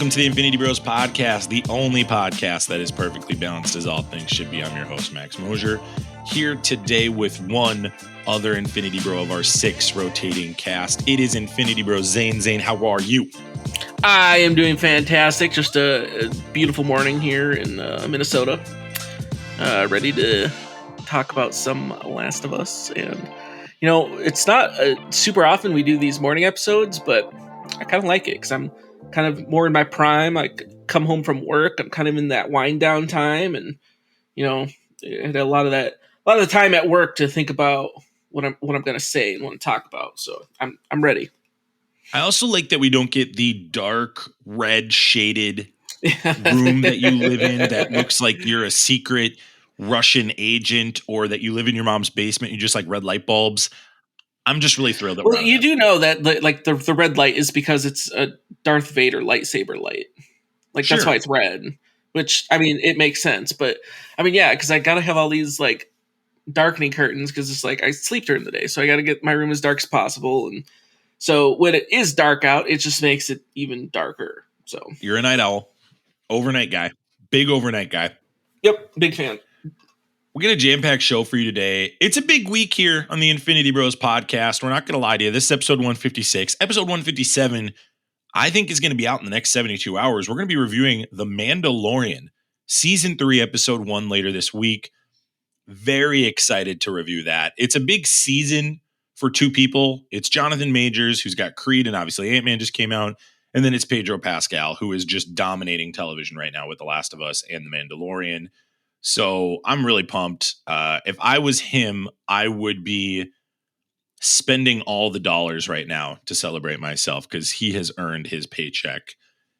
Welcome to the Infinity Bros podcast, the only podcast that is perfectly balanced as all things should be. I'm your host, Max Mosier, here today with one other Infinity Bro of our 6 rotating cast. It is Infinity Bro Zayne. Zayne, how are you? I am doing fantastic. Just a beautiful morning here in Minnesota. Ready to talk about some Last of Us. And, you know, it's not super often we do these morning episodes, but I kind of like it because I'm kind of more in my prime. I come home from work. I'm kind of in that wind down time. And, you know, I had a lot of the time at work to think about what I'm going to say and want to talk about. So I'm ready. I also like that we don't get the dark red shaded room that you live in that looks like you're a secret Russian agent, or that you live in your mom's basement. You just like red light bulbs. I'm just really thrilled that we're Well, you do know that the red light is because it's a Darth Vader lightsaber light. Like, Sure. That's why it's red. Which, I mean, it makes sense. But, I mean, yeah, because I got to have all these, like, darkening curtains because it's like I sleep during the day. So I got to get my room as dark as possible. And so when it is dark out, it just makes it even darker. So You're a night owl, overnight guy, big overnight guy. Yep, big fan. We got a jam-packed show for you today. It's a big week here on the Infinity Bros podcast. We're not going to lie to you. This is episode 156. Episode 157, I think, is going to be out in the next 72 hours. We're going to be reviewing The Mandalorian, Season 3, Episode 1 later this week. Very excited to review that. It's a big season for two people. It's Jonathan Majors, who's got Creed, and obviously Ant-Man just came out. And then it's Pedro Pascal, who is just dominating television right now with The Last of Us and The Mandalorian. So I'm really pumped. If I was him, I would be spending all the dollars right now to celebrate myself because he has earned his paycheck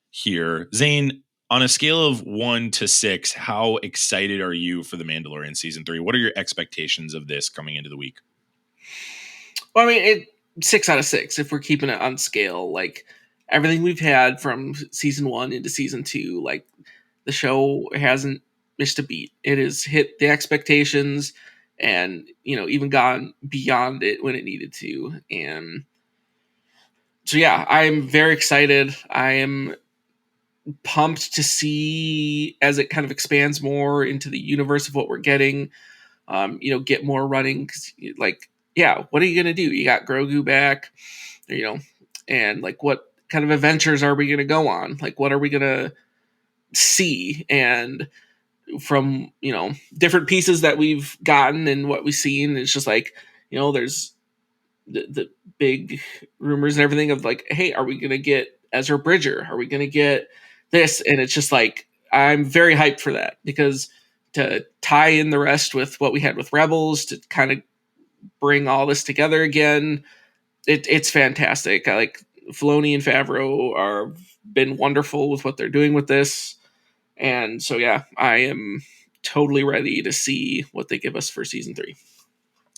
here. Zayne, on a scale of 1 to 6, how excited are you for The Mandalorian Season 3? What are your expectations of this coming into the week? Well, I mean, 6 out of 6 if we're keeping it on scale. Like, everything we've had from Season 1 into Season 2, like, the show hasn't missed a beat. It has hit the expectations and, you know, even gone beyond it when it needed to. And so, yeah, I'm very excited. I am pumped to see as it kind of expands more into the universe of what we're getting, you know, get more running. 'Cause, like, yeah, what are you going to do? You got Grogu back, you know, and like, what kind of adventures are we going to go on? Like, what are we going to see? And from, you know, different pieces that we've gotten and what we've seen, it's just like, you know, there's the big rumors and everything of like, hey, are we going to get Ezra Bridger? Are we going to get this? And it's just like, I'm very hyped for that because to tie in the rest with what we had with Rebels, to kind of bring all this together again, it's fantastic. I like Filoni and Favreau are been wonderful with what they're doing with this. And so, yeah, I am totally ready to see what they give us for Season 3.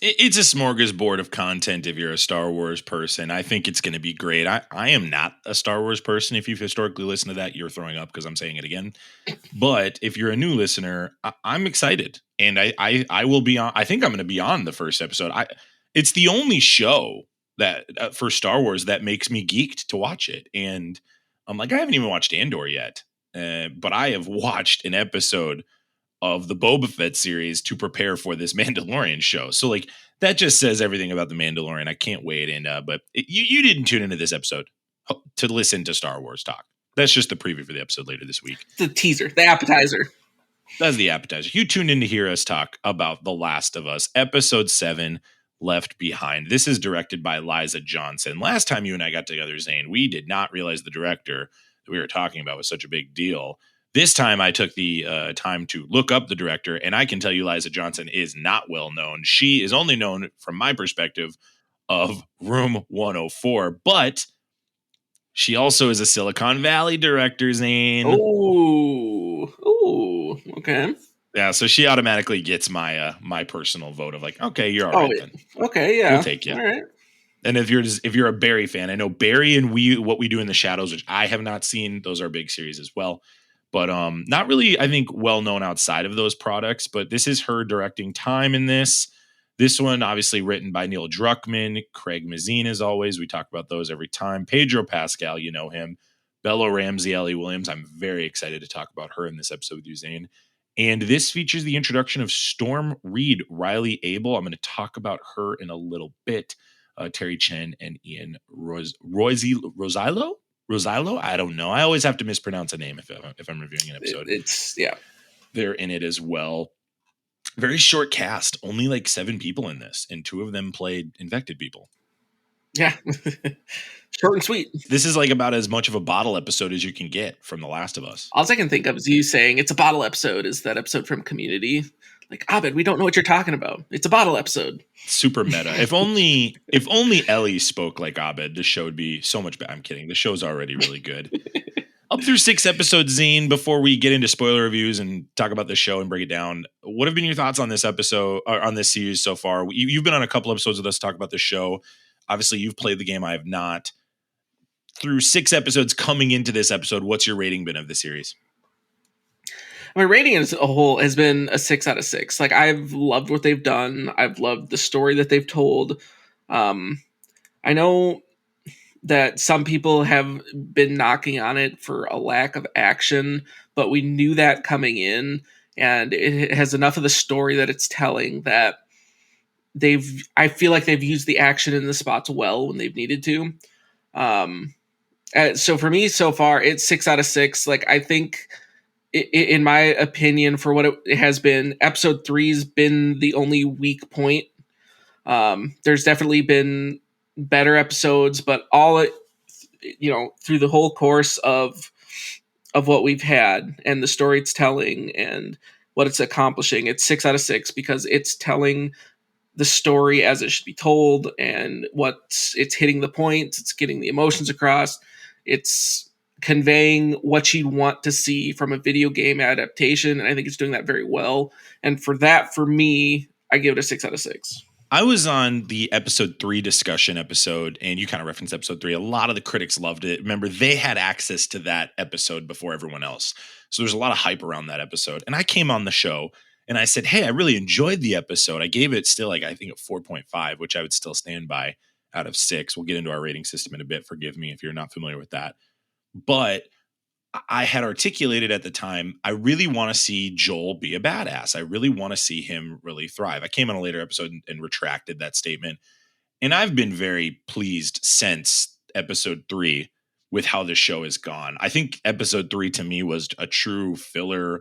It's a smorgasbord of content if you're a Star Wars person. I think it's going to be great. I am not a Star Wars person. If you've historically listened to that, you're throwing up because I'm saying it again. But if you're a new listener, I'm excited. And I will be on. I think I'm going to be on the first episode. It's the only show that for Star Wars that makes me geeked to watch it. And I'm like, I haven't even watched Andor yet. But I have watched an episode of the Boba Fett series to prepare for this Mandalorian show. So like that just says everything about the Mandalorian. I can't wait. And you didn't tune into this episode to listen to Star Wars talk. That's just the preview for the episode later this week. The teaser, the appetizer. That's the appetizer. You tuned in to hear us talk about The Last of Us, episode 7, Left Behind. This is directed by Liza Johnson. Last time you and I got together, Zayne, we did not realize the director that we were talking about was such a big deal. This time I took the time to look up the director, and I can tell you Liza Johnson is not well known. She is only known, from my perspective, of Room 104, but she also is a Silicon Valley director, Zayne. Oh, okay. Yeah, so she automatically gets my my personal vote of like, okay, you're all right then. Okay, yeah. We'll take you. All right. And if you're a Barry fan, I know Barry and What We Do in the Shadows, which I have not seen, those are big series as well. But not really, I think, well known outside of those products. But this is her directing time in this. This one, obviously written by Neil Druckmann, Craig Mazin, as always. We talk about those every time. Pedro Pascal, you know him. Bella Ramsey, Ellie Williams. I'm very excited to talk about her in this episode with you, Zane. And this features the introduction of Storm Reed, Riley Abel. I'm going to talk about her in a little bit. Terry Chen and Ian Rosilo? I don't know. I always have to mispronounce a name if I'm reviewing an episode. Yeah. They're in it as well. Very short cast, only like 7 people in this, and 2 of them played infected people. Yeah. Short and sweet. This is like about as much of a bottle episode as you can get from The Last of Us. All I can think of is you saying it's a bottle episode is that episode from Community. Like, Abed, we don't know what you're talking about. It's a bottle episode. Super meta. If only Ellie spoke like Abed, the show would be so much better. I'm kidding. The show's already really good. Up through 6 episodes, Zane, before we get into spoiler reviews and talk about the show and break it down, what have been your thoughts on this episode, or on this series so far? You've been on a couple episodes with us to talk about the show. Obviously, you've played the game. I have not. Through 6 episodes coming into this episode, what's your rating been of the series? My rating as a whole has been a 6 out of 6. Like, I've loved what they've done. I've loved the story that they've told. I know that some people have been knocking on it for a lack of action, but we knew that coming in, and it has enough of the story that it's telling that I feel like they've used the action in the spots well when they've needed to. So for me, so far, it's 6 out of 6. Like, I think, in my opinion, for what it has been, episode 3's been the only weak point. There's definitely been better episodes, but through the whole course of what we've had and the story it's telling and what it's accomplishing, it's 6 out of 6 because it's telling the story as it should be told, and it's hitting the points, it's getting the emotions across, it's conveying what you'd want to see from a video game adaptation, and I think it's doing that very well. And for that, for me, I give it a 6 out of 6. I was on the episode 3 discussion episode, and you kind of referenced episode 3. A lot of the critics loved it. Remember, they had access to that episode before everyone else. So there's a lot of hype around that episode. And I came on the show and I said, hey, I really enjoyed the episode. I gave it still, I think, a 4.5, which I would still stand by out of 6. We'll get into our rating system in a bit. Forgive me if you're not familiar with that. But I had articulated at the time, I really want to see Joel be a badass. I really want to see him really thrive. I came on a later episode and retracted that statement. And I've been very pleased since episode 3 with how the show has gone. I think episode 3 to me was a true fill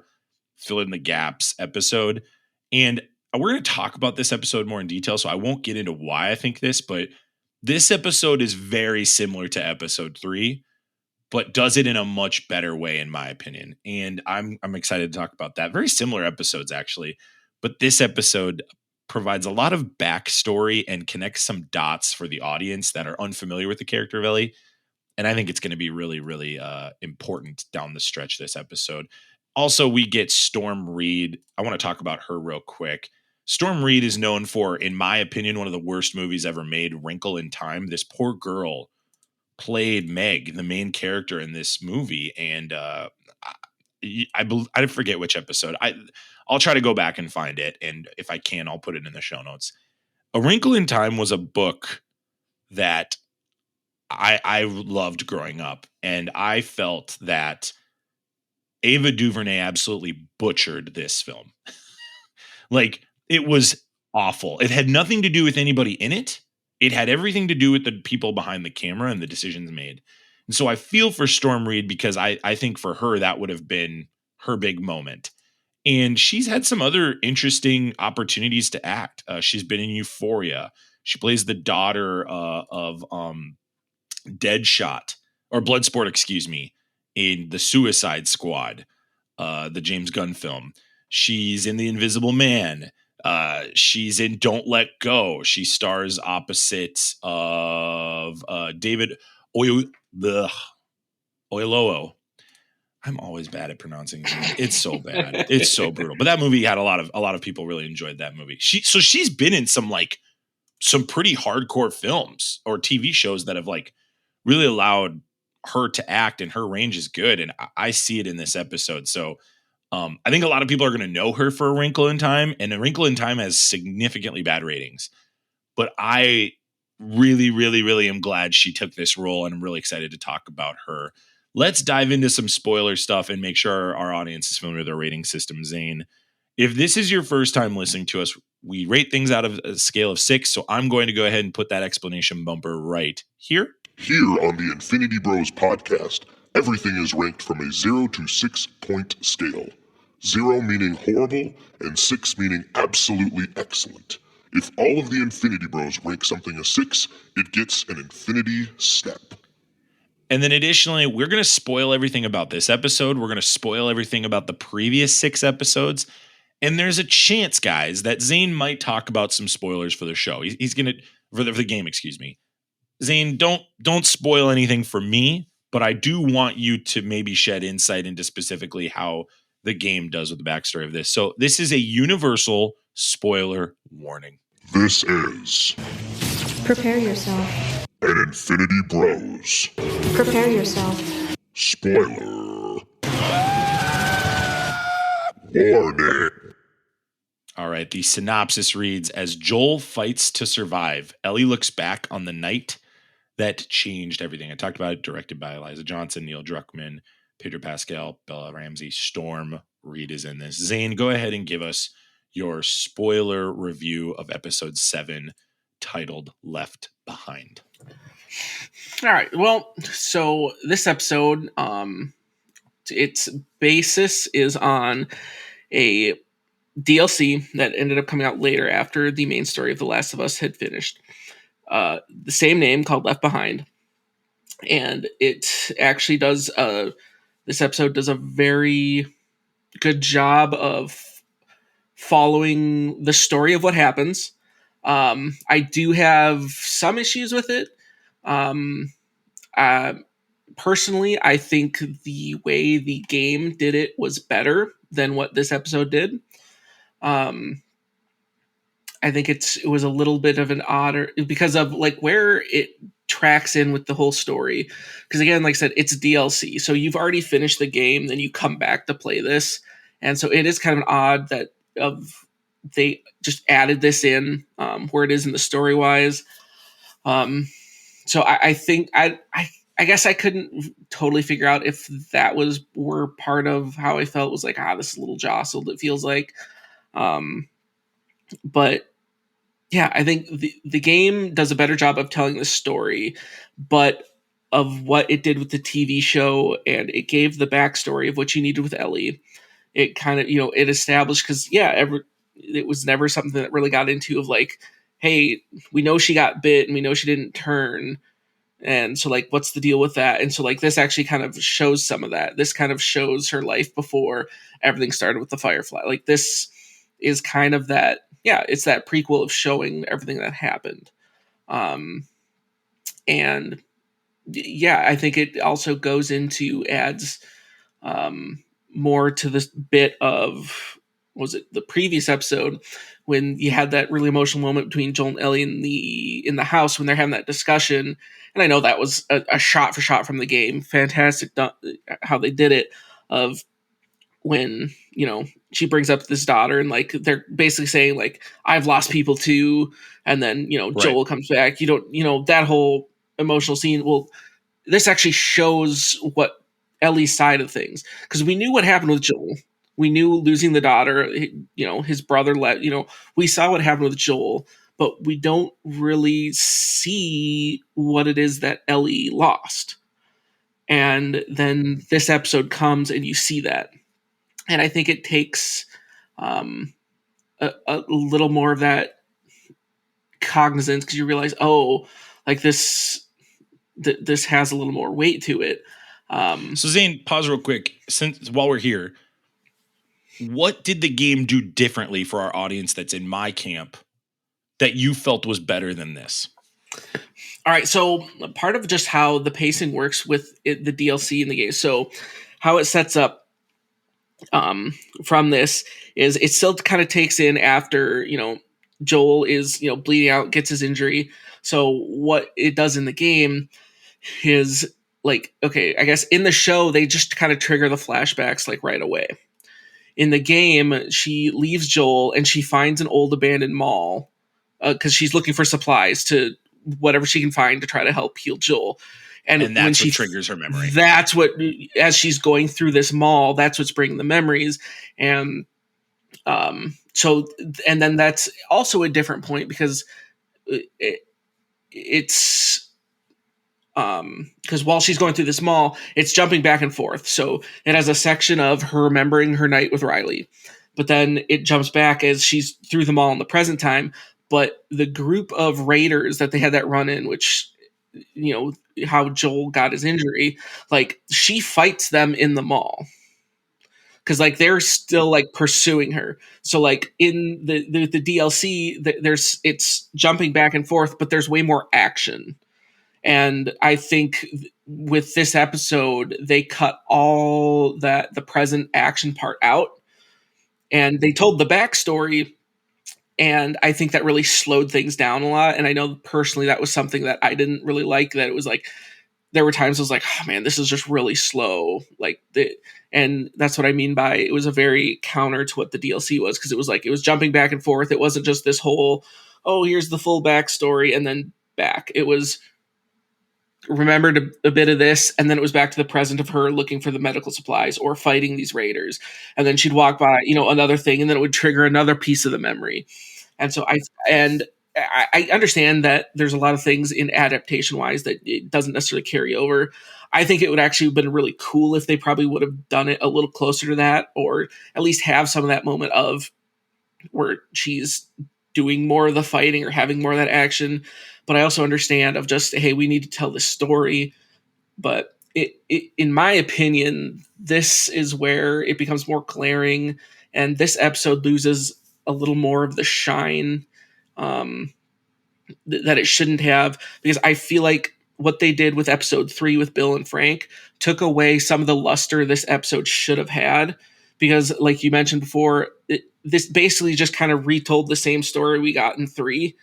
in the gaps episode. And we're going to talk about this episode more in detail, so I won't get into why I think this, but this episode is very similar to episode 3, but does it in a much better way, in my opinion. And I'm excited to talk about that. Very similar episodes, actually. But this episode provides a lot of backstory and connects some dots for the audience that are unfamiliar with the character of Ellie. And I think it's going to be really, really important down the stretch this episode. Also, we get Storm Reed. I want to talk about her real quick. Storm Reed is known for, in my opinion, one of the worst movies ever made, Wrinkle in Time. This poor girl played Meg, the main character in this movie, and I forget which episode. I'll try to go back and find it, and if I can, I'll put it in the show notes. A Wrinkle in Time was a book that I loved growing up, and I felt that Ava DuVernay absolutely butchered this film. Like, it was awful. It had nothing to do with anybody in it. It had everything to do with the people behind the camera and the decisions made. And so I feel for Storm Reed because I think for her, that would have been her big moment. And she's had some other interesting opportunities to act. She's been in Euphoria. She plays the daughter of Deadshot, or Bloodsport, excuse me, in The Suicide Squad, the James Gunn film. She's in The Invisible Man. She's in Don't Let Go. She stars opposite of David Oyelowo. I'm always bad at pronouncing it. It's so bad. It's so brutal. But that movie had a lot of people really enjoyed that movie. She's been in some pretty hardcore films or TV shows that have really allowed her to act, and her range is good. And I see it in this episode. So I think a lot of people are going to know her for A Wrinkle in Time, and A Wrinkle in Time has significantly bad ratings. But I really, really, really am glad she took this role, and I'm really excited to talk about her. let's dive into some spoiler stuff and make sure our audience is familiar with our rating system. Zane, if this is your first time listening to us, we rate things out of a scale of 6. So I'm going to go ahead and put that explanation bumper right here. Here on the Infinity Bros podcast, everything is ranked from a 0 to 6 point scale. 0 meaning horrible, and 6 meaning absolutely excellent. If all of the Infinity Bros rank something a 6, it gets an Infinity Step. And then additionally, we're going to spoil everything about this episode. We're going to spoil everything about the previous 6 episodes. And there's a chance, guys, that Zane might talk about some spoilers for the show. He's going to, for the game, excuse me. Zane, don't spoil anything for me, but I do want you to maybe shed insight into specifically how the game does with the backstory of this. So this is a universal spoiler warning. This is Prepare yourself. an Infinity Bros Prepare yourself. spoiler warning. All right, the synopsis reads, as Joel fights to survive, Ellie looks back on the night that changed everything. I talked about it, directed by Eliza Johnson, Neil Druckmann, Pedro Pascal, Bella Ramsey, Storm Reed is in this. Zane, go ahead and give us your spoiler review of episode 7 titled Left Behind. All right. Well, so this episode, its basis is on a DLC that ended up coming out later after the main story of The Last of Us had finished. The same name, called Left Behind. And it actually does, this episode does a very good job of following the story of what happens. I do have some issues with it. Personally, I think the way the game did it was better than what this episode did. I think it was a little bit of an odder because of like where it tracks in with the whole story. Because again, like I said, it's DLC, so you've already finished the game, then you come back to play this, and so it is kind of an odd that they just added this in where it is in the story wise. So I think I guess I couldn't totally figure out if that were part of how I felt. Was like, this is a little jostled, it feels like. But yeah, I think the game does a better job of telling the story, but of what it did with the TV show, and it gave the backstory of what you needed with Ellie. It kind of, it established, because it was never something that really got into of like, hey, we know she got bit and we know she didn't turn. And so like, what's the deal with that? And so like, this actually kind of shows some of that. This kind of shows her life before everything started with the Firefly. Like, this is kind of that, it's that prequel of showing everything that happened. And yeah, I think it also adds more to this bit of, was it the previous episode when you had that really emotional moment between Joel and Ellie in the house when they're having that discussion. And I know that was a shot for shot from the game. Fantastic how they did it, of when, she brings up this daughter and like, they're basically saying like, I've lost people too. And then, Joel comes back, that whole emotional scene. Well, this actually shows what Ellie's side of things. Cause we knew what happened with Joel. We knew losing the daughter, his brother we saw what happened with Joel, but we don't really see what it is that Ellie lost. And then this episode comes and you see that. And I think it takes a little more of that cognizance, because you realize, like this has a little more weight to it. So Zane, pause real quick. While we're here, what did the game do differently for our audience that's in my camp that you felt was better than this? All right, so part of just how the pacing works with the DLC in the game. So how it sets up from this is it still kind of takes in after, Joel is, bleeding out, gets his injury. So what it does in the game is like, okay, I guess in the show, they just kind of trigger the flashbacks like right away. In the game, she leaves Joel and she finds an old abandoned mall because she's looking for supplies to whatever she can find to try to help heal Joel. And And when that's she what triggers her memory. That's what, as she's going through this mall, that's what's bringing the memories. And so, and then that's also a different point because it's because while she's going through this mall, it's jumping back and forth. So it has a section of her remembering her night with Riley, but then it jumps back as she's through the mall in the present time. But the group of raiders that they had that run in, which, you know, how Joel got his injury, like she fights them in the mall because like they're still like pursuing her. So like in the DLC, there's it's jumping back and forth, but there's way more action. And I think with this episode, they cut all that the present action part out, and they told the backstory. And I think that really slowed things down a lot. And I know personally that was something that I didn't really like. That it was like there were times I was like, oh man, this is just really slow. And that's what I mean by it was a very counter to what the DLC was, because it was like it was jumping back and forth. It wasn't just this whole, oh, here's the full backstory and then back. It was remembered a bit of this, and then it was back to the present of her looking for the medical supplies or fighting these raiders, and then she'd walk by, you know, another thing, and then it would trigger another piece of the memory. And so I understand that there's a lot of things in adaptation wise that it doesn't necessarily carry over. I think it would actually have been really cool if they probably would have done it a little closer to that, or at least have some of that moment of where she's doing more of the fighting or having more of that action. But I also understand of just, hey, we need to tell this story. But in my opinion, this is where it becomes more glaring, and this episode loses a little more of the shine um, that it shouldn't have, because I feel like what they did with episode 3 with Bill and Frank took away some of the luster this episode should have had. Because, like you mentioned before, this basically just kind of retold the same story we got in 3.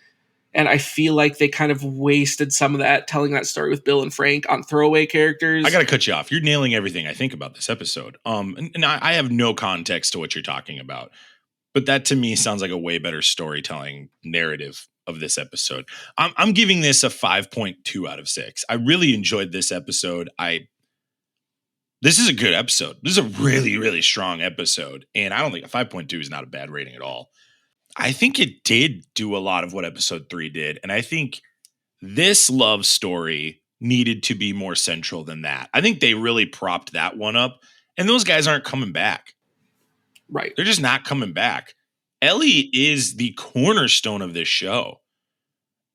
And I feel like they kind of wasted some of that telling that story with Bill and Frank on throwaway characters. I got to cut you off. You're nailing everything I think about this episode. And I have no context to what you're talking about, but that to me sounds like a way better storytelling narrative of this episode. I'm giving this a 5.2 out of 6. I really enjoyed this episode. This is a good episode. This is a really, really strong episode. And I don't think a 5.2 is not a bad rating at all. I think it did do a lot of what episode 3 did. And I think this love story needed to be more central than that. I think they really propped that one up. And those guys aren't coming back. Right. They're just not coming back. Ellie is the cornerstone of this show.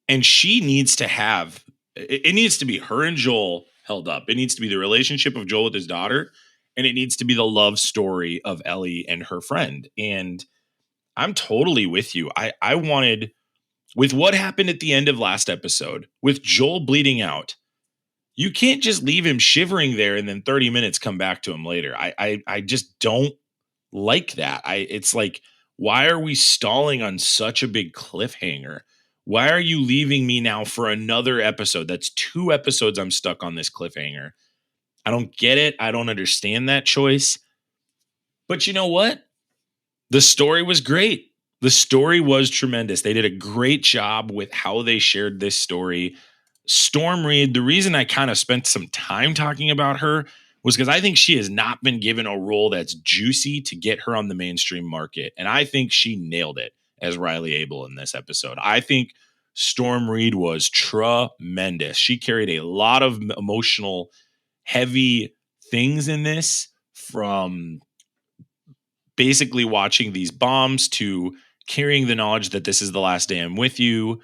And she needs to have, it needs to be her and Joel held up. It needs to be the relationship of Joel with his daughter. And it needs to be the love story of Ellie and her friend. And I'm totally with you. I wanted, with what happened at the end of last episode, with Joel bleeding out, you can't just leave him shivering there and then 30 minutes come back to him later. I just don't like that. It's like, why are we stalling on such a big cliffhanger? Why are you leaving me now for another episode? That's 2 episodes I'm stuck on this cliffhanger. I don't get it. I don't understand that choice. But you know what? The story was great. The story was tremendous. They did a great job with how they shared this story. Storm Reed, the reason I kind of spent some time talking about her was because I think she has not been given a role that's juicy to get her on the mainstream market. And I think she nailed it as Riley Abel in this episode. I think Storm Reed was tremendous. She carried a lot of emotional, heavy things in this, from basically watching these bombs to carrying the knowledge that this is the last day I'm with you.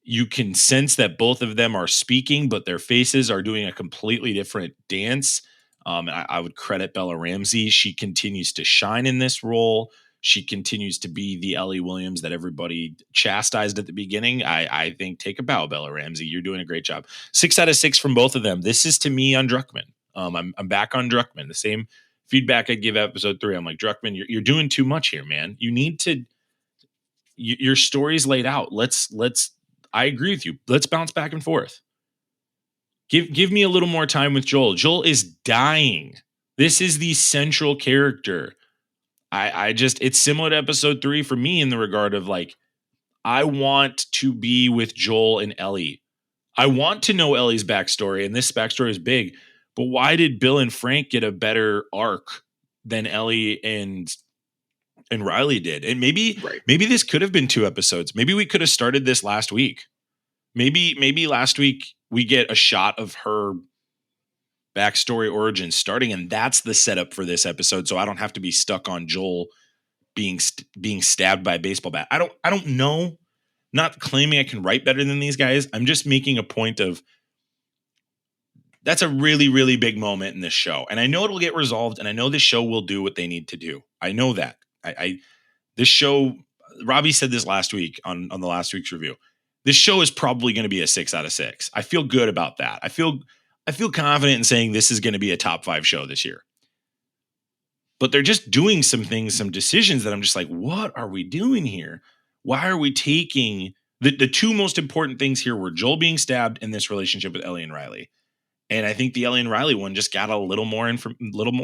You can sense that both of them are speaking, but their faces are doing a completely different dance. And I would credit Bella Ramsey. She continues to shine in this role. She continues to be the Ellie Williams that everybody chastised at the beginning. I think take a bow, Bella Ramsey. You're doing a great job. 6 out of 6 from both of them. This is to me on Druckmann. I'm back on Druckmann. The same feedback I give episode 3. I'm like, Druckmann, you're doing too much here, man. You need to. Your story's laid out. Let's. I agree with you. Let's bounce back and forth. Give me a little more time with Joel. Joel is dying. This is the central character. I just, it's similar to episode 3 for me in the regard of like, I want to be with Joel and Ellie. I want to know Ellie's backstory, and this backstory is big, but why did Bill and Frank get a better arc than Ellie and Riley did? And maybe Right. this could have been 2 episodes. Maybe we could have started this last week. Maybe last week we get a shot of her backstory origin starting, and that's the setup for this episode. So I don't have to be stuck on Joel being stabbed by a baseball bat. I don't know. Not claiming I can write better than these guys. I'm just making a point of that's a really, really big moment in this show. And I know it'll get resolved, and I know this show will do what they need to do. I know that. This show, Robbie said this last week on the last week's review. This show is probably going to be a 6 out of 6. I feel good about that. I feel confident in saying this is going to be a top 5 show this year. But they're just doing some things, some decisions that I'm just like, what are we doing here? Why are we taking the 2 most important things here were Joel being stabbed in this relationship with Ellie and Riley. And I think the Ellie and Riley one just got a little more,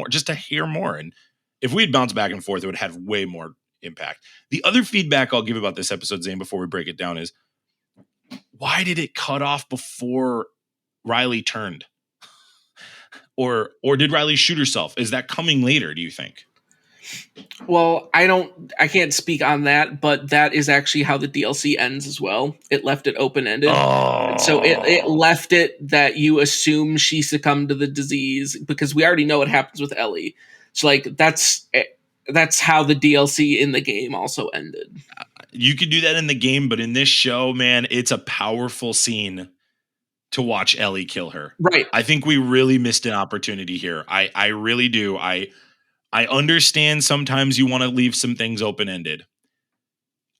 just a hair more. And if we had bounced back and forth, it would have way more impact. The other feedback I'll give about this episode, Zane, before we break it down is, why did it cut off before Riley turned? Or did Riley shoot herself? Is that coming later, do you think? Well, I can't speak on that, but that is actually how the DLC ends as well. It left it open-ended. Oh. And so it left it that you assume she succumbed to the disease, because we already know what happens with Ellie. So like that's how the DLC in the game also ended. You could do that in the game, but in this show, man, it's a powerful scene to watch Ellie kill her. Right. I think we really missed an opportunity here. I really do. I understand sometimes you want to leave some things open-ended.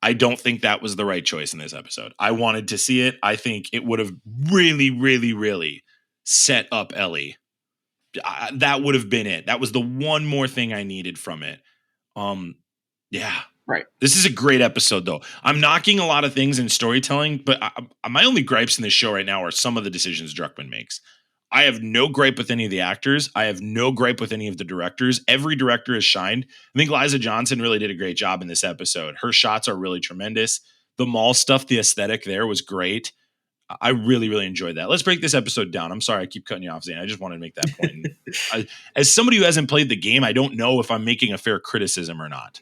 I don't think that was the right choice in this episode. I wanted to see it. I think it would have really, really, really set up Ellie. That would have been it. That was the one more thing I needed from it. Yeah. Right. This is a great episode, though. I'm knocking a lot of things in storytelling, but my only gripes in this show right now are some of the decisions Druckmann makes. I have no gripe with any of the actors. I have no gripe with any of the directors. Every director has shined. I think Liza Johnson really did a great job in this episode. Her shots are really tremendous. The mall stuff, the aesthetic there was great. I really, really enjoyed that. Let's break this episode down. I'm sorry I keep cutting you off, Zane. I just wanted to make that point. As somebody who hasn't played the game, I don't know if I'm making a fair criticism or not.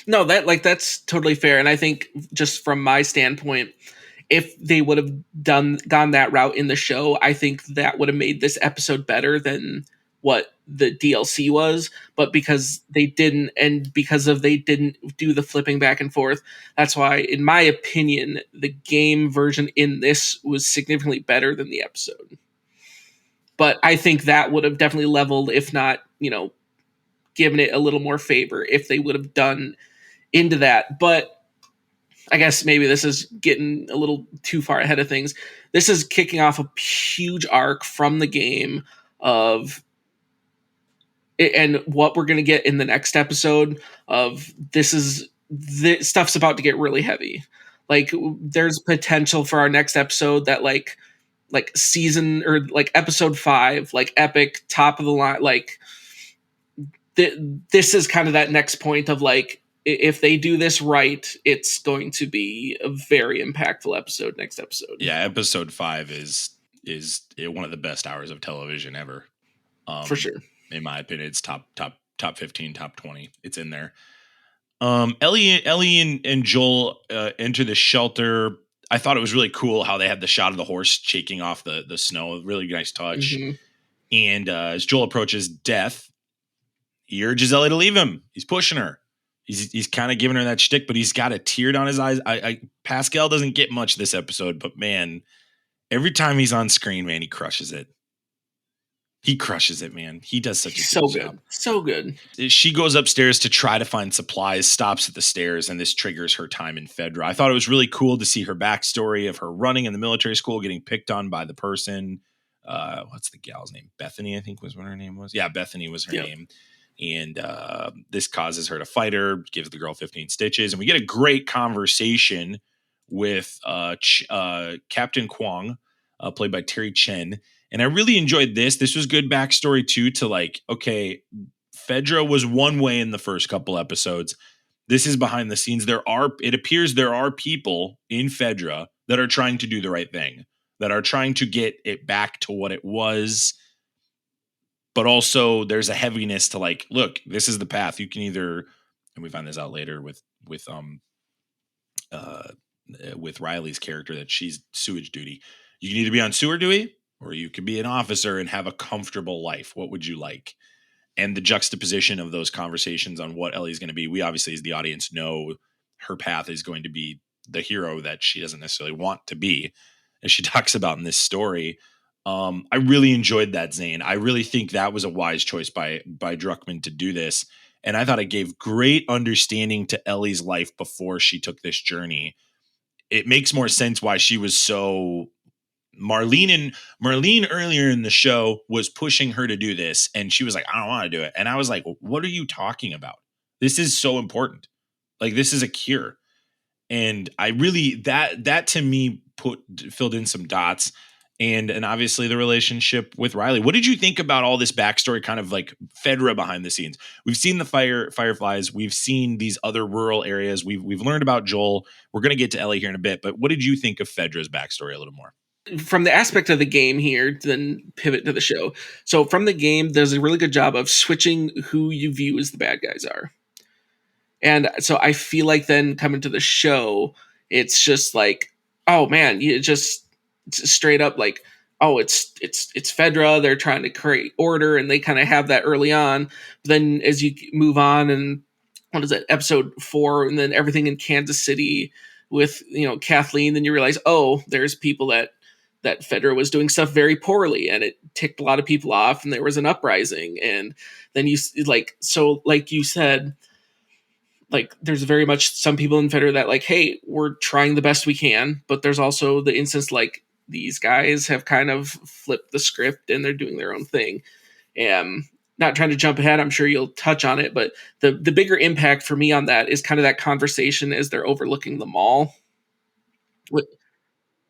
No, that's totally fair. And I think just from my standpoint, if they would have gone that route in the show, I think that would have made this episode better than what the DLC was. But because they didn't, and because they didn't do the flipping back and forth, that's why, in my opinion, the game version in this was significantly better than the episode. But I think that would have definitely leveled, if not, given it a little more favor if they would have done into that. But I guess maybe this is getting a little too far ahead of things. This is kicking off a huge arc from the game of, and what we're going to get in the next episode of this stuff's about to get really heavy. Like there's potential for our next episode that like season or like episode 5, like epic top of the line. Like this is kind of that next point of like, if they do this right, it's going to be a very impactful episode next episode. Yeah, episode 5 is one of the best hours of television ever. For sure. In my opinion, it's top 15, top 20. It's in there. Ellie and Joel enter the shelter. I thought it was really cool how they had the shot of the horse shaking off the snow. Really nice touch. Mm-hmm. And as Joel approaches death, he urges Ellie to leave him. He's pushing her. He's kind of giving her that shtick, but he's got a tear down his eyes. Pascal doesn't get much this episode, but man, every time he's on screen, man, he crushes it. He crushes it, man. He does such a good job. So good. She goes upstairs to try to find supplies, stops at the stairs, and this triggers her time in Fedra. I thought it was really cool to see her backstory of her running in the military school, getting picked on by the person. What's the gal's name? Bethany, I think was what her name was. Yeah, Bethany was her name. And this causes her to fight her, gives the girl 15 stitches. And we get a great conversation with Captain Kwong, played by Terry Chen. And I really enjoyed this. This was good backstory, too, to like, okay, Fedra was one way in the first couple episodes. This is behind the scenes. It appears there are people in Fedra that are trying to do the right thing. that are trying to get it back to what it was. But also there's a heaviness to like, look, this is the path. You can either, and we find this out later uh, with Riley's character, that she's sewage duty. You can either be on sewer duty or you can be an officer and have a comfortable life. What would you like? And the juxtaposition of those conversations on what Ellie's going to be. We obviously, as the audience, know her path is going to be the hero that she doesn't necessarily want to be, as she talks about in this story. I really enjoyed that, Zane. I really think that was a wise choice by Druckmann to do this. And I thought it gave great understanding to Ellie's life before she took this journey. It makes more sense why she was so Marlene earlier in the show was pushing her to do this, and she was like, I don't want to do it. And I was like, what are you talking about? This is so important. Like, this is a cure. And I really, that to me filled in some dots. And obviously the relationship with Riley. What did you think about all this backstory, kind of like Fedra behind the scenes? We've seen the Fireflies. We've seen these other rural areas. We've learned about Joel. We're going to get to Ellie here in a bit, but what did you think of Fedra's backstory a little more? From the aspect of the game here, then pivot to the show. So from the game, there's a really good job of switching who you view as the bad guys are. And so I feel like then coming to the show, it's just like, oh man, you just straight up like, oh, it's Fedra. They're trying to create order, and they kind of have that early on. But then as you move on, and what is it, episode 4, and then everything in Kansas City with Kathleen, then you realize, oh, there's people that Fedra was doing stuff very poorly, and it ticked a lot of people off, and there was an uprising. And then you like you said, like there's very much some people in Fedra that like, hey, we're trying the best we can, but there's also the instance like these guys have kind of flipped the script and they're doing their own thing. Not trying to jump ahead, I'm sure you'll touch on it, but the bigger impact for me on that is kind of that conversation as they're overlooking the mall.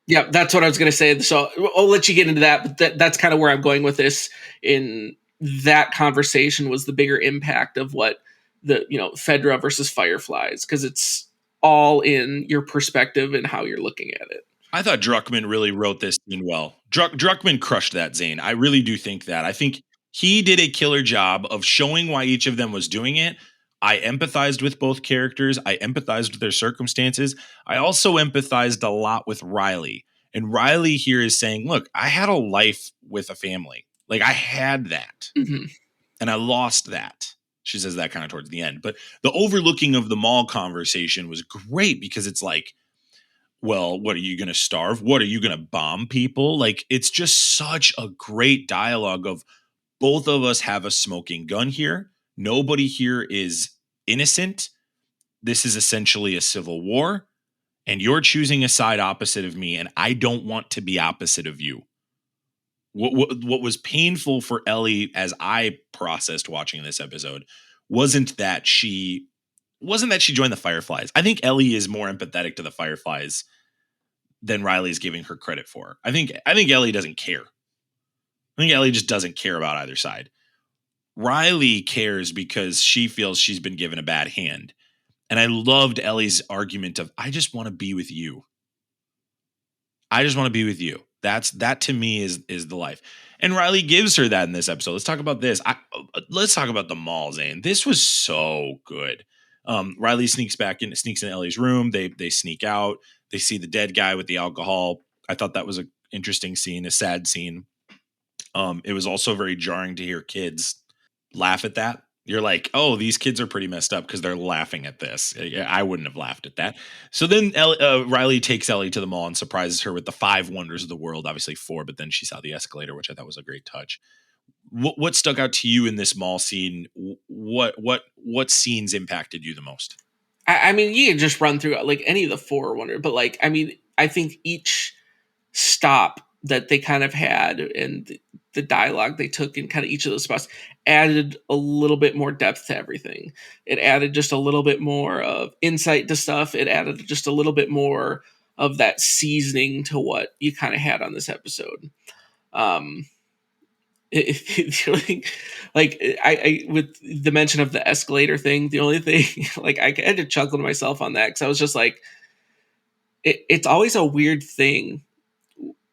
Yeah, that's what I was going to say. So I'll let you get into that, but that's kind of where I'm going with this. In that conversation was the bigger impact of what the Fedra versus Fireflies, because it's all in your perspective and how you're looking at it. I thought Druckmann really wrote this scene well. Druckmann crushed that, Zane. I really do think that. I think he did a killer job of showing why each of them was doing it. I empathized with both characters. I empathized with their circumstances. I also empathized a lot with Riley. And Riley here is saying, look, I had a life with a family. Like, I had that. Mm-hmm. And I lost that. She says that kind of towards the end. But the overlooking of the mall conversation was great, because it's like, well, what are you going to starve? What are you going to bomb people? Like, it's just such a great dialogue of both of us have a smoking gun here. Nobody here is innocent. This is essentially a civil war, and you're choosing a side opposite of me, and I don't want to be opposite of you. What was painful for Ellie, as I processed watching this episode, wasn't that she joined the Fireflies. I think Ellie is more empathetic to the Fireflies than Riley's giving her credit for. I think Ellie doesn't care. I think Ellie just doesn't care about either side. Riley cares because she feels she's been given a bad hand. And I loved Ellie's argument of, I just want to be with you. I just want to be with you. That to me is the life. And Riley gives her that in this episode. Let's talk about this. Let's talk about the mall, Zane. This was so good. Riley sneaks in Ellie's room. They sneak out. They see the dead guy with the alcohol. I thought that was an interesting scene, a sad scene. It was also very jarring to hear kids laugh at that. You're like, oh, these kids are pretty messed up because they're laughing at this. I wouldn't have laughed at that. So then Riley takes Ellie to the mall and surprises her with the 5 wonders of the world. Obviously 4, but then she saw the escalator, which I thought was a great touch. What stuck out to you in this mall scene? What scenes impacted you the most? I mean, you can just run through like any of the 4 wonders, but like, I mean, I think each stop that they kind of had and the dialogue they took in kind of each of those spots added a little bit more depth to everything. It added just a little bit more of insight to stuff. It added just a little bit more of that seasoning to what you kind of had on this episode. Like I with the mention of the escalator thing, the only thing like I had to chuckle to myself on that, because I was just like, it's always a weird thing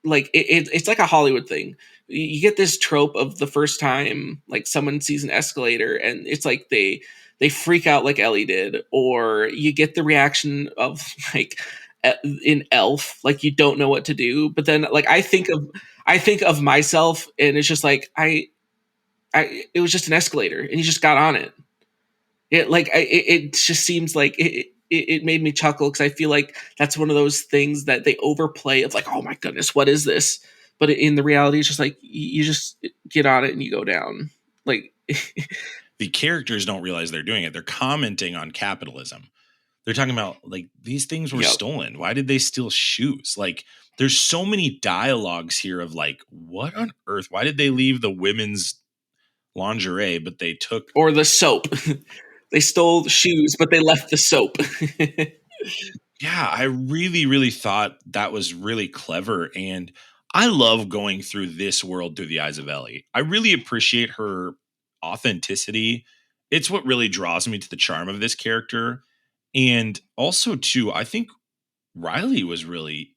like it's like a Hollywood thing. You get this trope of the first time like someone sees an escalator, and it's like they freak out like Ellie did, or you get the reaction of like in Elf, like you don't know what to do. But then like I think of myself, and it's just like it was just an escalator, and you just got on it. It just seems like it made me chuckle because I feel like that's one of those things that they overplay of like, oh my goodness, what is this? But in the reality, it's just like you just get on it and you go down. Like The characters don't realize they're doing it. They're commenting on capitalism. They're talking about like these things were Yep. stolen. Why did they steal shoes? Like there's so many dialogues here of like, what on earth? Why did they leave the women's lingerie, but they took or the soap. They stole the shoes, but they left the soap. Yeah, I really, really thought that was really clever. And I love going through this world through the eyes of Ellie. I really appreciate her authenticity. It's what really draws me to the charm of this character. And also, too, I think Riley was really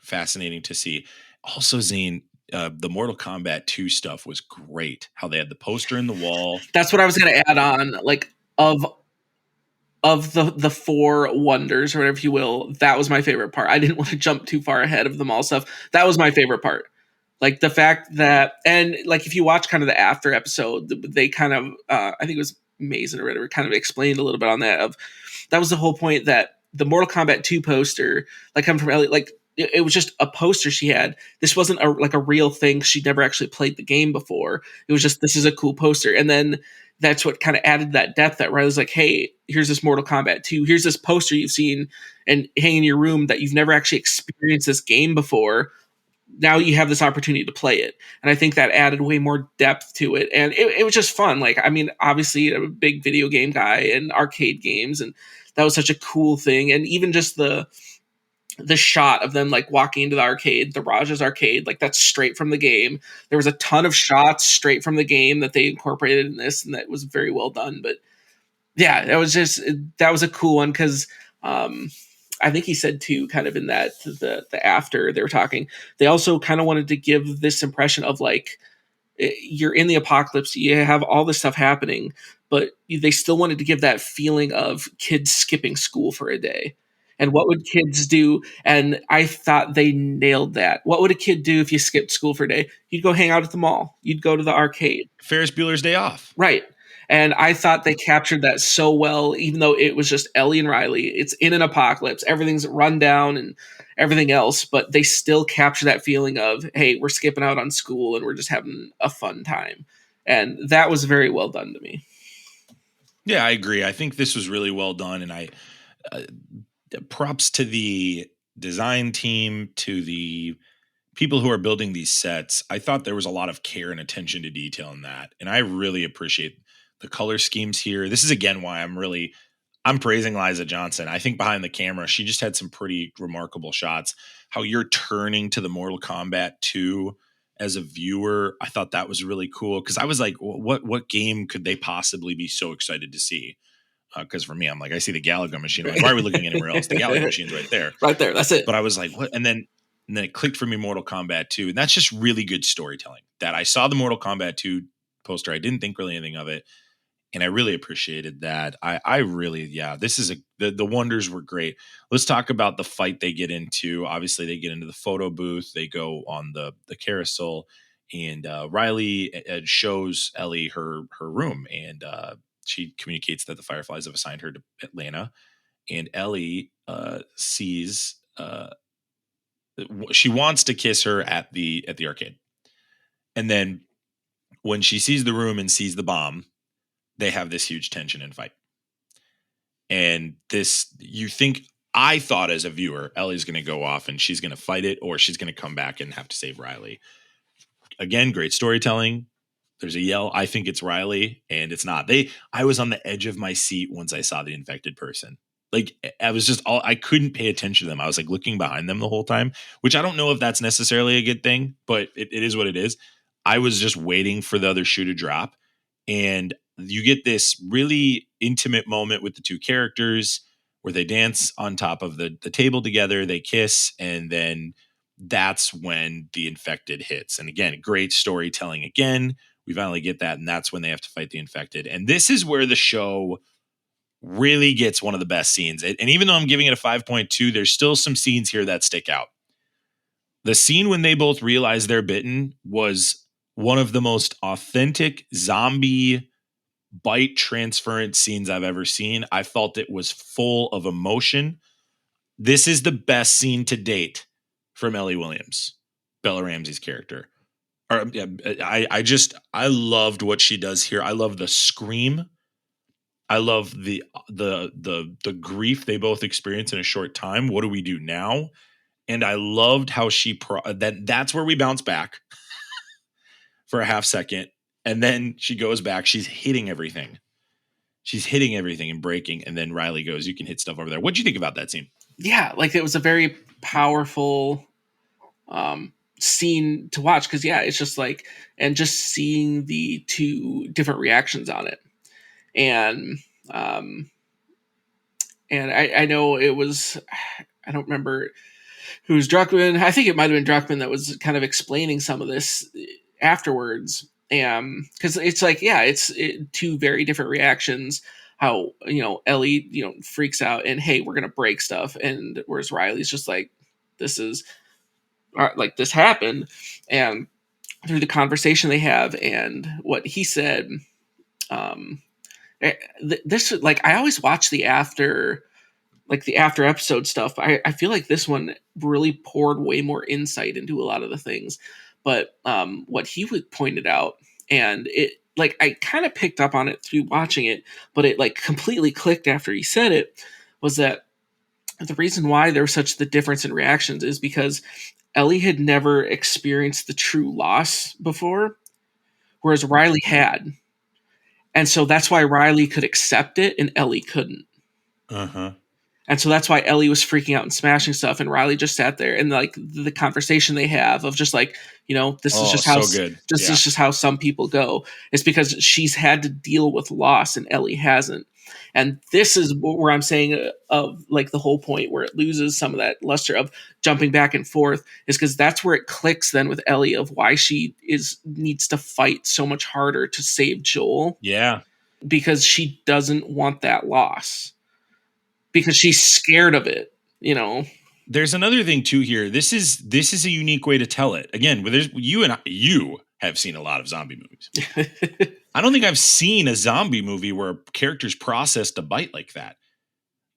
fascinating to see. Also, Zane, the Mortal Kombat 2 stuff was great. How they had the poster in the wall. That's what I was going to add on. Like of the four wonders or whatever you will, that was my favorite part. I didn't want to jump too far ahead of them all stuff. That was my favorite part. Like the fact that, and like if you watch kind of the after episode, they kind of I think it was Mason or whatever kind of explained a little bit on that. Of that was the whole point, that the Mortal Kombat 2 poster, like coming from Ellie, like it was just a poster she had. This wasn't like a real thing. She'd never actually played the game before. It was just, this is a cool poster. And then that's what kind of added that depth, that Riley's like, hey, here's this Mortal Kombat 2. Here's this poster you've seen and hang in your room that you've never actually experienced this game before. Now you have this opportunity to play it. And I think that added way more depth to it. And it was just fun. Like, I mean, obviously I'm a big video game guy and arcade games, and that was such a cool thing. And even just the shot of them like walking into the arcade, the Raj's arcade, like that's straight from the game. There was a ton of shots straight from the game that they incorporated in this, and that was very well done. But yeah, that was a cool one because I think he said too, kind of in that the after they were talking, they also kind of wanted to give this impression of like you're in the apocalypse, you have all this stuff happening, but they still wanted to give that feeling of kids skipping school for a day. And what would kids do? And I thought they nailed that. What would a kid do if you skipped school for a day? You'd go hang out at the mall. You'd go to the arcade. Ferris Bueller's Day Off. Right. And I thought they captured that so well, even though it was just Ellie and Riley. It's in an apocalypse. Everything's run down and everything else, but they still capture that feeling of, hey, we're skipping out on school and we're just having a fun time. And that was very well done to me. Yeah, I agree. I think this was really well done. And props to the design team, to the people who are building these sets. I thought there was a lot of care and attention to detail in that. And I really appreciate the color schemes here. This is again why I'm praising Liza Johnson. I think behind the camera, she just had some pretty remarkable shots. How you're turning to the Mortal Kombat 2 as a viewer, I thought that was really cool. Cause I was like, what game could they possibly be so excited to see? Because for me, I'm like, I see the Galaga machine. I'm like, why are we looking anywhere else? The Galaga machine's right there. Right there. That's it. But I was like, what? And then it clicked for me Mortal Kombat 2. And that's just really good storytelling. That I saw the Mortal Kombat 2 poster. I didn't think really anything of it. And I really appreciated that. I really, this is the wonders were great. Let's talk about the fight they get into. Obviously, they get into the photo booth. They go on the carousel. And Riley shows Ellie her room. And she communicates that the Fireflies have assigned her to Atlanta, and Ellie sees she wants to kiss her at the arcade, and then when she sees the room and sees the bomb, they have this huge tension and fight. And this, I thought as a viewer, Ellie's going to go off and she's going to fight it, or she's going to come back and have to save Riley. Again, great storytelling. There's a yell. I think it's Riley, and it's not. I was on the edge of my seat once I saw the infected person. Like I was just I couldn't pay attention to them. I was like looking behind them the whole time, which I don't know if that's necessarily a good thing, but it is what it is. I was just waiting for the other shoe to drop, and you get this really intimate moment with the two characters where they dance on top of the table together, they kiss, and then that's when the infected hits. And again, great storytelling again. We finally get that, and that's when they have to fight the infected. And this is where the show really gets one of the best scenes. And even though I'm giving it a 5.2, there's still some scenes here that stick out. The scene when they both realize they're bitten was one of the most authentic zombie bite transference scenes I've ever seen. I felt it was full of emotion. This is the best scene to date from Ellie Williams, Bella Ramsey's character. I loved what she does here. I love the scream. I love the grief they both experience in a short time. What do we do now? And I loved how that's where we bounce back for a half second, and then she goes back. She's hitting everything. She's hitting everything and breaking, and then Riley goes, "You can hit stuff over there." What'd you think about that scene? Yeah, like it was a very powerful scene to watch because it's just like, and just seeing the two different reactions on it, and I know it was, I don't remember who's Druckmann. I think it might have been Druckmann that was kind of explaining some of this afterwards, because it's like it's two very different reactions. How Ellie freaks out and, hey, we're gonna break stuff, and whereas Riley's just like, this is like, this happened. And through the conversation they have and what he said, this, like, I always watch the after episode stuff. I feel like this one really poured way more insight into a lot of the things. But what he would pointed out, and it, like, I kind of picked up on it through watching it, but it like completely clicked after he said it, was that the reason why there was such the difference in reactions is because Ellie had never experienced the true loss before, whereas Riley had. And so that's why Riley could accept it and Ellie couldn't. Uh-huh. And so that's why Ellie was freaking out and smashing stuff, and Riley just sat there. And like the conversation they have of just like, this is just how this is just how some people go. It's because she's had to deal with loss and Ellie hasn't. And this is where I'm saying of like the whole point where it loses some of that luster of jumping back and forth, is because that's where it clicks then with Ellie of why she needs to fight so much harder to save Joel. Yeah. Because she doesn't want that loss. Because she's scared of it, There's another thing too here. This is a unique way to tell it. Again, you have seen a lot of zombie movies. I don't think I've seen a zombie movie where characters processed a bite like that.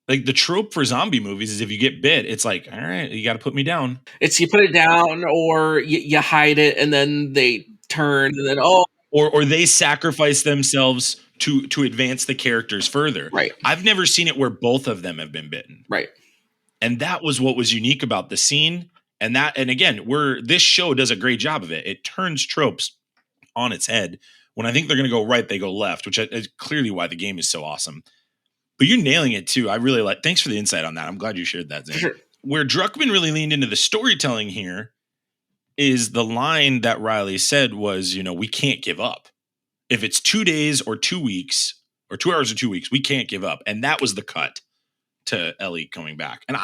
Like, the trope for zombie movies is if you get bit, it's like, all right, you got to put me down. It's you put it down, or you hide it, and then they turn, and then or they sacrifice themselves to advance the characters further. Right. I've never seen it where both of them have been bitten. Right. And that was what was unique about the scene. And again, this show does a great job of it. It turns tropes on its head. When I think they're going to go right, they go left, which is clearly why the game is so awesome. But you're nailing it too. I really thanks for the insight on that. I'm glad you shared that, Zane. Sure. Where Druckmann really leaned into the storytelling here is the line that Riley said was, we can't give up. If it's 2 days or 2 weeks or 2 hours or 2 weeks, we can't give up. And that was the cut to Ellie coming back. And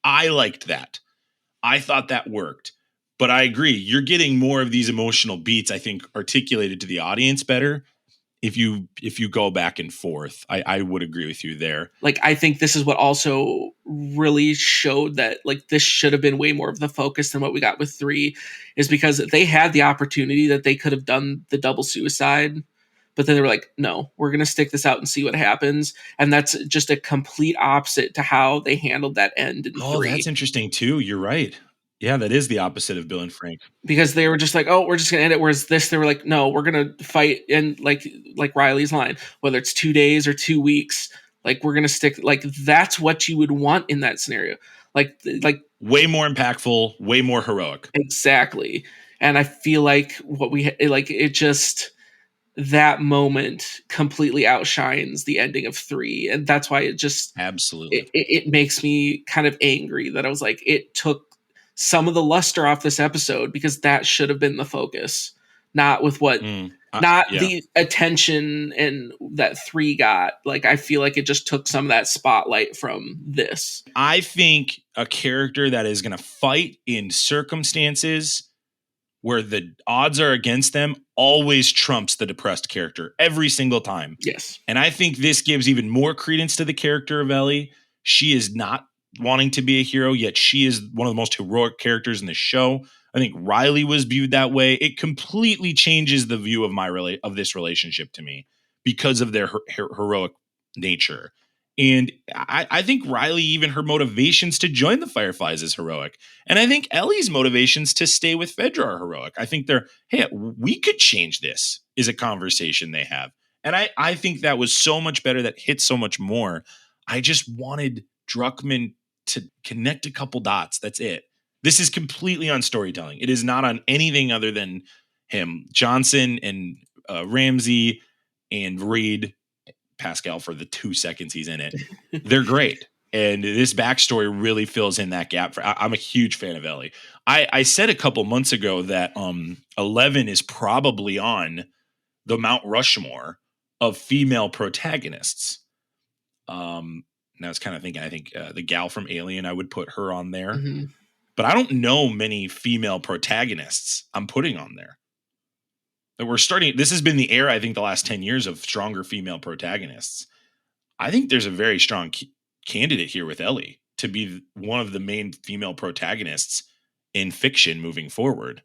I liked that. I thought that worked. But I agree. You're getting more of these emotional beats, I think, articulated to the audience better if you go back and forth. I would agree with you there. Like, I think this is what also really showed that, like, this should have been way more of the focus than what we got with 3, is because they had the opportunity that they could have done the double suicide, but then they were like, no, we're going to stick this out and see what happens. And that's just a complete opposite to how they handled that end in 3. Oh, that's interesting too. You're right. Yeah, that is the opposite of Bill and Frank. Because they were just like, oh, we're just going to end it. Whereas this, they were like, no, we're going to fight. And like Riley's line, whether it's 2 days or 2 weeks, like, we're going to stick. Like, that's what you would want in that scenario. Like way more impactful, way more heroic. Exactly. And I feel like it just, that moment completely outshines the ending of 3. And that's why it just, absolutely, it makes me kind of angry that I was like, it took some of the luster off this episode, because that should have been the focus. not with what, not Yeah. the attention and that 3 got. Like, I feel like it just took some of that spotlight from this. I think a character that is going to fight in circumstances where the odds are against them always trumps the depressed character every single time. Yes. And I think this gives even more credence to the character of Ellie. She is not wanting to be a hero, yet she is one of the most heroic characters in the show. I think Riley was viewed that way. It completely changes the view of of this relationship to me because of their heroic nature. And I think Riley, even her motivations to join the Fireflies is heroic. And I think Ellie's motivations to stay with Fedra are heroic. I think hey, we could change this is a conversation they have. And I think that was so much better, that hit so much more. I just wanted Druckmann to connect a couple dots. That's it. This is completely on storytelling. It is not on anything other than him. Johnson and Ramsey and Reed, Pascal, for the 2 seconds he's in it, they're great. And this backstory really fills in that gap. I'm a huge fan of Ellie. I said a couple months ago that 11 is probably on the Mount Rushmore of female protagonists. And I was kind of thinking, I think the gal from Alien, I would put her on there. Mm-hmm. But I don't know many female protagonists I'm putting on there. We're starting. This has been the era, I think, the last 10 years of stronger female protagonists. I think there's a very strong candidate here with Ellie to be one of the main female protagonists in fiction moving forward.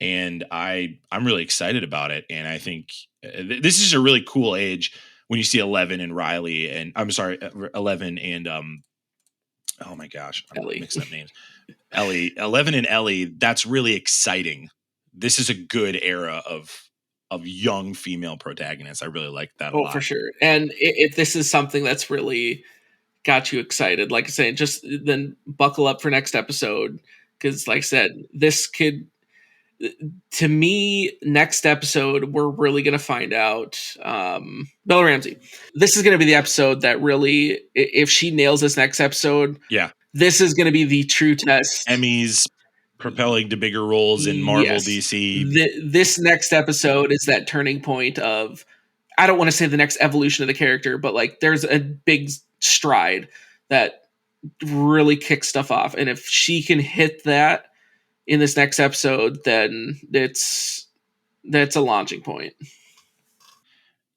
And I'm really excited about it. And I think this is a really cool age when you see 11 and Riley, and I'm sorry, 11 and oh my gosh, I'm Ellie. mixing up names. Ellie, 11 and Ellie. That's really exciting. This is a good era of young female protagonists. I really like that a lot. For sure. And if this is something that's really got you excited, like I said, just then buckle up for next episode. Because like I said, this could, to me, next episode, we're really going to find out Bella Ramsey. This is going to be the episode that really, if she nails this next episode, yeah, this is going to be the true test. Emmys propelling to bigger roles in Marvel, yes. DC. This next episode is that turning point of, I don't want to say the next evolution of the character, but like there's a big stride that really kicks stuff off. And if she can hit that in this next episode, then that's a launching point.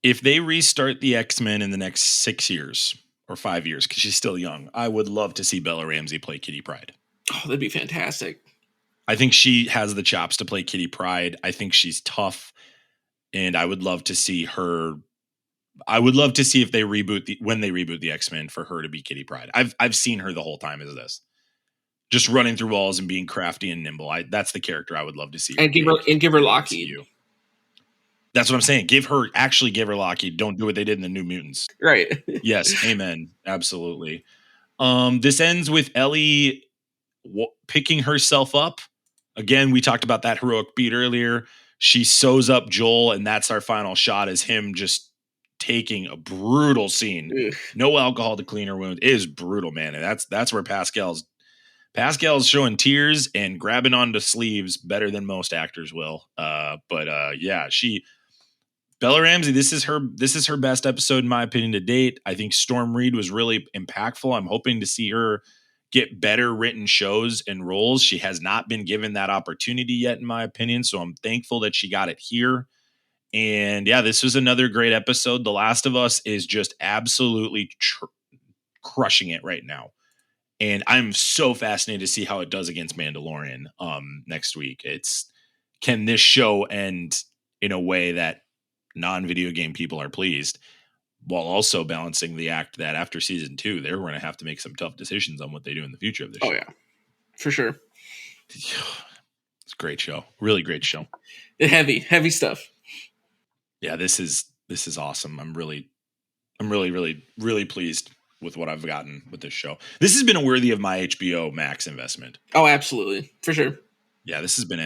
If they restart the X-Men in the next 6 years or 5 years, because she's still young, I would love to see Bella Ramsey play Kitty Pryde. Oh, that'd be fantastic. I think she has the chops to play Kitty Pryde. I think she's tough, and I would love to see her. I would love to see if they when they reboot the X-Men, for her to be Kitty Pryde. I've seen her the whole time as this, just running through walls and being crafty and nimble. That's the character I would love to see. And give her Lockheed. That's what I'm saying. Give her Lockheed. Don't do what they did in the New Mutants. Right. Yes. Amen. Absolutely. This ends with Ellie picking herself up. Again, we talked about that heroic beat earlier. She sews up Joel, and that's our final shot, is him just taking a brutal scene. Ugh. No alcohol to clean her wound. It is brutal, man. And that's where Pascal's showing tears and grabbing onto sleeves better than most actors will. Yeah, Bella Ramsey, this is her best episode in my opinion to date. I think Storm Reed was really impactful. I'm hoping to see her get better written shows and roles. She has not been given that opportunity yet, in my opinion. So I'm thankful that she got it here. And yeah, this was another great episode. The Last of Us is just absolutely crushing it right now. And I'm so fascinated to see how it does against Mandalorian next week. Can this show end in a way that non-video game people are pleased, while also balancing the act that after season 2, they're going to have to make some tough decisions on what they do in the future of this show. Oh, yeah. For sure. It's a great show. Really great show. Heavy stuff. Yeah, this is awesome. I'm really, really pleased with what I've gotten with this show. This has been worthy of my HBO Max investment. Oh, absolutely. For sure. Yeah, this has been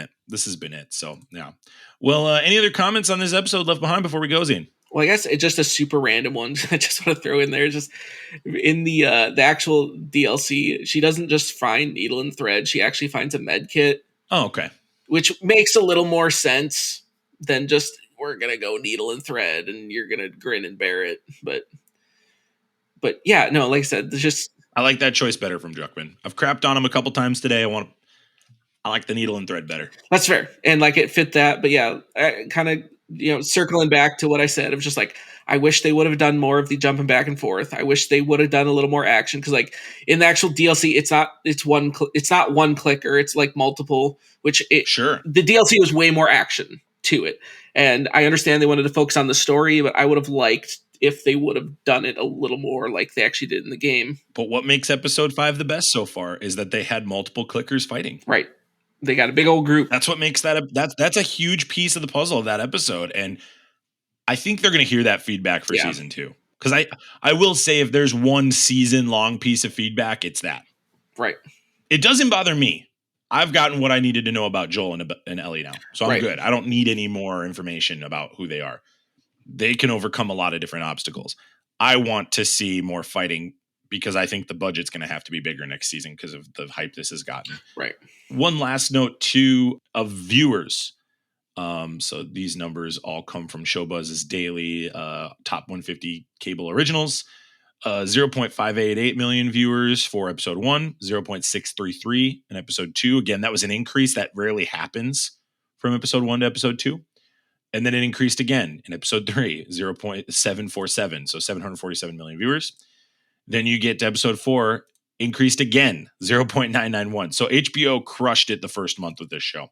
it. So, yeah. Well, any other comments on this episode left behind before we go, Zayne? Well, I guess it's just a super random one. I just want to throw in there, just in the actual DLC, she doesn't just find needle and thread. She actually finds a med kit. Oh, okay. Which makes a little more sense than just we're gonna go needle and thread and you're gonna grin and bear it. But yeah, no, like I said, there's just I like that choice better from Druckmann. I've crapped on him a couple times today. I like the needle and thread better. that's fair, and like it fit that. But yeah, kind of circling back to what I said, it was just like I wish they would have done more of the jumping back and forth. I wish they would have done a little more action because like in the actual DLC, it's not one clicker, it's like multiple. Sure, the DLC was way more action to it, and I understand they wanted to focus on the story, but I would have liked if they would have done it a little more like they actually did in the game. But what makes episode 5 the best so far is that they had multiple clickers fighting. Right. They got a big old group. That's what makes that's a huge piece of the puzzle of that episode. And I think they're going to hear that feedback for season 2. Because I will say if there's one season long piece of feedback, it's that. Right. It doesn't bother me. I've gotten what I needed to know about Joel and Ellie now. So I'm good. I don't need any more information about who they are. They can overcome a lot of different obstacles. I want to see more fighting because I think the budget's going to have to be bigger next season because of the hype this has gotten. Right. One last note too of viewers. So these numbers all come from Showbuzz's daily top 150 cable originals. 0.588 million viewers for episode 1, 0.633 in episode 2. Again, that was an increase that rarely happens from episode 1 to episode 2. And then it increased again in episode 3, 0.747. So 747 million viewers. Then you get to episode 4, increased again, 0.991. So HBO crushed it the first month with this show.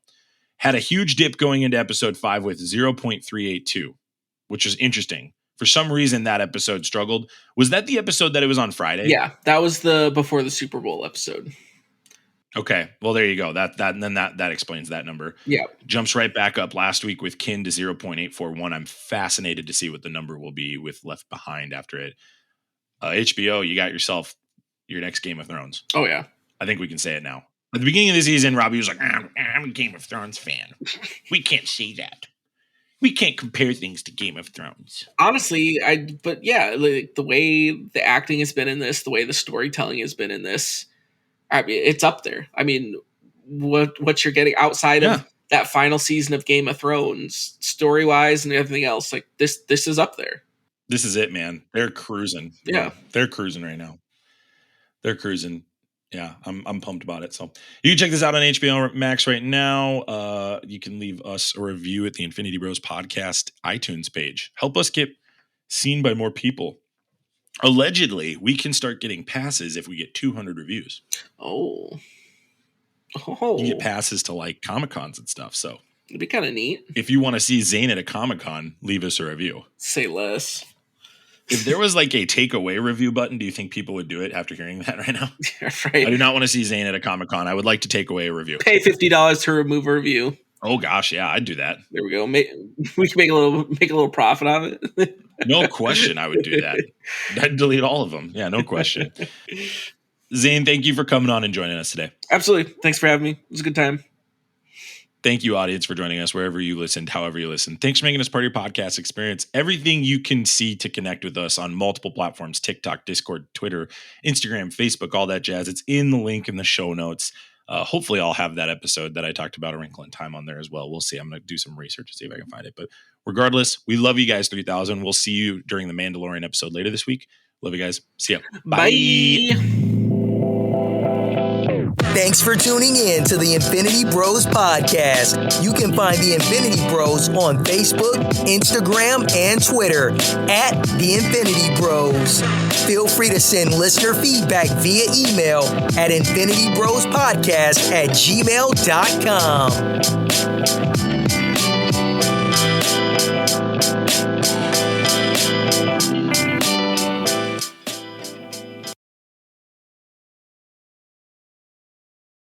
Had a huge dip going into episode 5 with 0.382, which is interesting. For some reason, that episode struggled. Was that the episode that it was on Friday? Yeah, that was the before the Super Bowl episode. Okay, well there you go. That explains that number. Yeah, jumps right back up last week with Kin to 0.841. I'm fascinated to see what the number will be with Left Behind after it. HBO, you got yourself your next Game of Thrones. Oh yeah, I think we can say it now. At the beginning of the season, Robbie was like, "I'm a Game of Thrones fan. We can't say that. We can't compare things to Game of Thrones." Honestly, but yeah, like the way the acting has been in this, the way the storytelling has been in this, I mean, it's up there. I mean, what you're getting outside of that final season of Game of Thrones, story wise and everything else, like this is up there. This is it, man. They're cruising. Yeah, they're cruising right now. They're cruising. Yeah, I'm pumped about it. So you can check this out on HBO Max right now. You can leave us a review at the Infinity Bros Podcast iTunes page. Help us get seen by more people. Allegedly, we can start getting passes if we get 200 reviews. Oh. You get passes to like Comic-Cons and stuff. So it'd be kind of neat. If you want to see Zayne at a Comic-Con, leave us a review. Say less. If there was like a takeaway review button, do you think people would do it after hearing that right now? Right. I do not want to see Zayne at a Comic-Con. I would like to take away a review. Pay $50 to remove a review. Oh gosh, yeah, I'd do that. There we go. We can make a little profit on it. No question, I would do that. I'd delete all of them. Yeah, no question. Zayne, thank you for coming on and joining us today. Absolutely. Thanks for having me. It was a good time. Thank you, audience, for joining us wherever you listened, however you listened. Thanks for making us part of your podcast experience. Everything you can see to connect with us on multiple platforms, TikTok, Discord, Twitter, Instagram, Facebook, all that jazz. It's in the link in the show notes. Hopefully I'll have that episode that I talked about A Wrinkle in Time on there as well. We'll see. I'm going to do some research to see if I can find it. But regardless, we love you guys, 3000. We'll see you during the Mandalorian episode later this week. Love you guys. See ya. Bye. Thanks for tuning in to the Infinity Bros Podcast. You can find the Infinity Bros on Facebook, Instagram, and Twitter at the Infinity Bros. Feel free to send listener feedback via email at infinitybrospodcast@gmail.com.